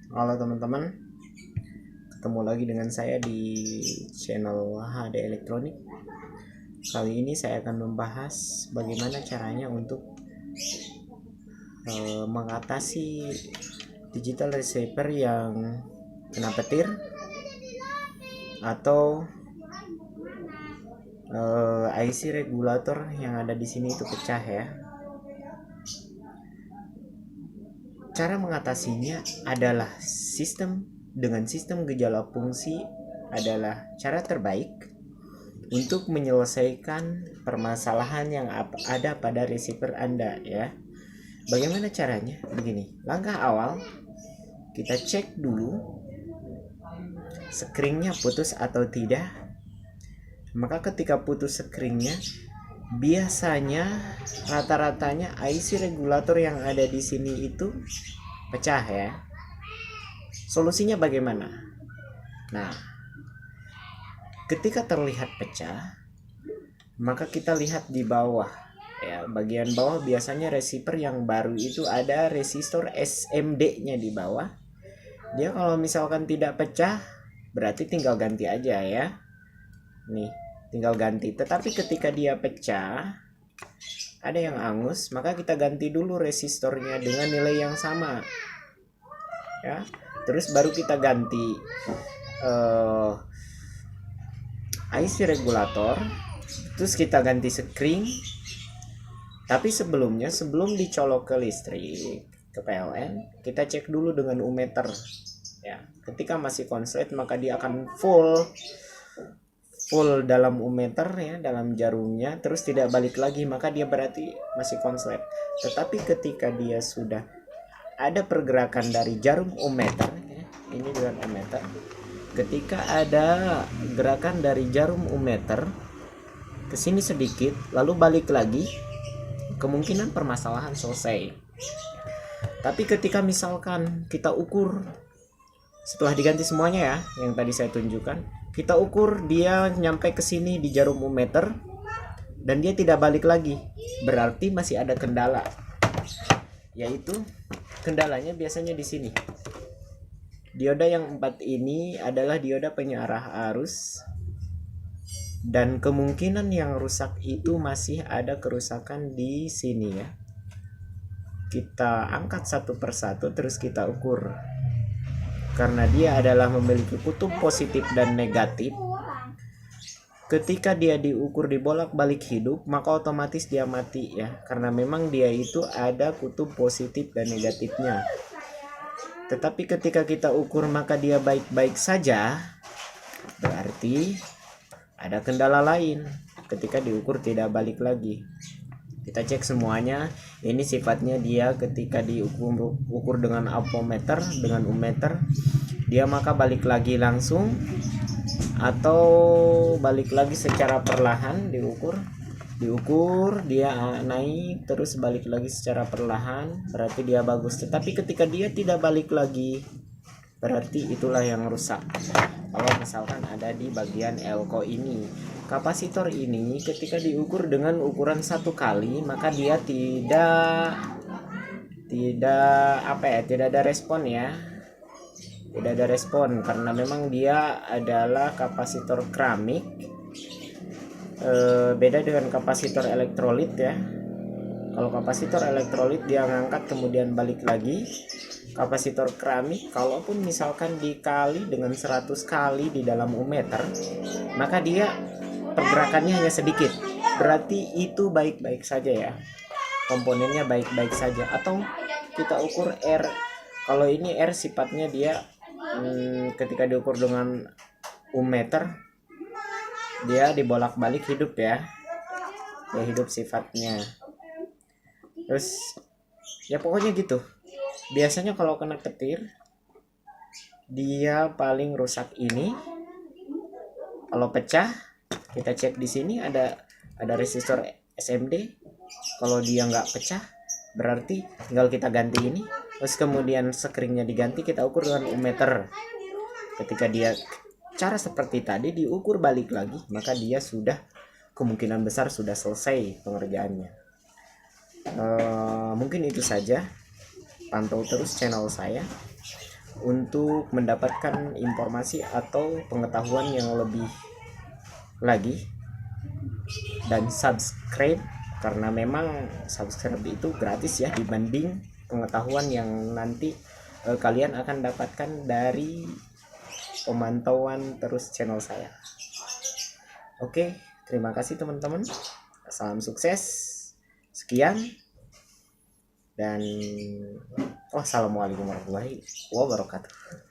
Halo teman-teman, ketemu lagi dengan saya di channel HD Elektronik. Kali ini saya akan membahas bagaimana caranya untuk mengatasi digital receiver yang kena petir atau IC regulator yang ada di sini itu pecah ya. Cara mengatasinya adalah dengan sistem gejala fungsi adalah cara terbaik untuk menyelesaikan permasalahan yang ada pada receiver Anda ya. Bagaimana caranya? Begini, langkah awal kita cek dulu skringnya putus atau tidak. Maka ketika putus skringnya, biasanya rata-ratanya IC regulator yang ada di sini itu pecah ya. Solusinya bagaimana? Nah, ketika terlihat pecah, maka kita lihat di bawah ya, bagian bawah biasanya receiver yang baru itu ada resistor SMD-nya di bawah. Dia kalau misalkan tidak pecah, berarti tinggal ganti aja ya. Nih, tinggal ganti. Tetapi ketika dia pecah, ada yang angus, maka kita ganti dulu resistornya dengan nilai yang sama. Ya. Terus baru kita ganti IC regulator. Terus kita ganti skring. Tapi sebelum dicolok ke listrik, ke PLN, kita cek dulu dengan ohmmeter. Ya, ketika masih konslet maka dia akan full dalam ohmmeter ya, dalam jarumnya, terus tidak balik lagi, maka dia berarti masih konslet. Tetapi ketika dia sudah ada pergerakan dari jarum ohmmeter ya, ini dengan ohmmeter. Ketika ada gerakan dari jarum ohmmeter ke sini sedikit lalu balik lagi, kemungkinan permasalahan selesai. Tapi ketika misalkan kita ukur setelah diganti semuanya ya, yang tadi saya tunjukkan, kita ukur dia nyampe ke sini di jarum ohmmeter dan dia tidak balik lagi, berarti masih ada kendala. Yaitu kendalanya biasanya di sini. Dioda yang 4 ini adalah dioda pengarah arus, dan kemungkinan yang rusak itu masih ada kerusakan di sini ya. Kita angkat satu persatu terus kita ukur. Karena dia adalah memiliki kutub positif dan negatif, ketika dia diukur dibolak-balik hidup, maka otomatis dia mati ya, karena memang dia itu ada kutub positif dan negatifnya. Tetapi ketika kita ukur maka dia baik-baik saja, berarti ada kendala lain. Ketika diukur tidak balik lagi, kita cek semuanya. Ini sifatnya dia ketika diukur dengan ampometer, dengan ohmmeter, dia maka balik lagi langsung atau balik lagi secara perlahan. Diukur dia naik terus balik lagi secara perlahan, berarti dia bagus. Tetapi ketika dia tidak balik lagi, berarti itulah yang rusak. Kalau misalkan ada di bagian elko ini, kapasitor ini ketika diukur dengan ukuran satu kali, maka dia tidak ada respon ya. Tidak ada respon karena memang dia adalah kapasitor keramik. Beda dengan kapasitor elektrolit ya. Kalau kapasitor elektrolit dia ngangkat kemudian balik lagi. Kapasitor keramik kalaupun misalkan dikali dengan 100 kali di dalam ohmmeter, maka dia pergerakannya hanya sedikit, berarti itu baik-baik saja ya, komponennya baik-baik saja. Atau kita ukur R. Kalau ini R sifatnya dia ketika diukur dengan ohmmeter dia dibolak-balik hidup ya, hidup sifatnya. Terus ya pokoknya gitu. Biasanya kalau kena petir dia paling rusak ini. Kalau pecah kita cek di sini ada resistor SMD. Kalau dia nggak pecah berarti tinggal kita ganti ini. Terus kemudian skringnya diganti, kita ukur dengan ohmmeter. Ketika dia cara seperti tadi diukur balik lagi, maka dia sudah kemungkinan besar sudah selesai pengerjaannya. Mungkin itu saja. Pantau terus channel saya. untuk mendapatkan informasi atau pengetahuan yang lebih lagi, dan subscribe, karena memang subscribe itu gratis ya dibanding pengetahuan yang nanti kalian akan dapatkan dari pemantauan terus channel saya. Oke, terima kasih teman-teman, salam sukses, sekian, dan wassalamualaikum warahmatullahi wabarakatuh.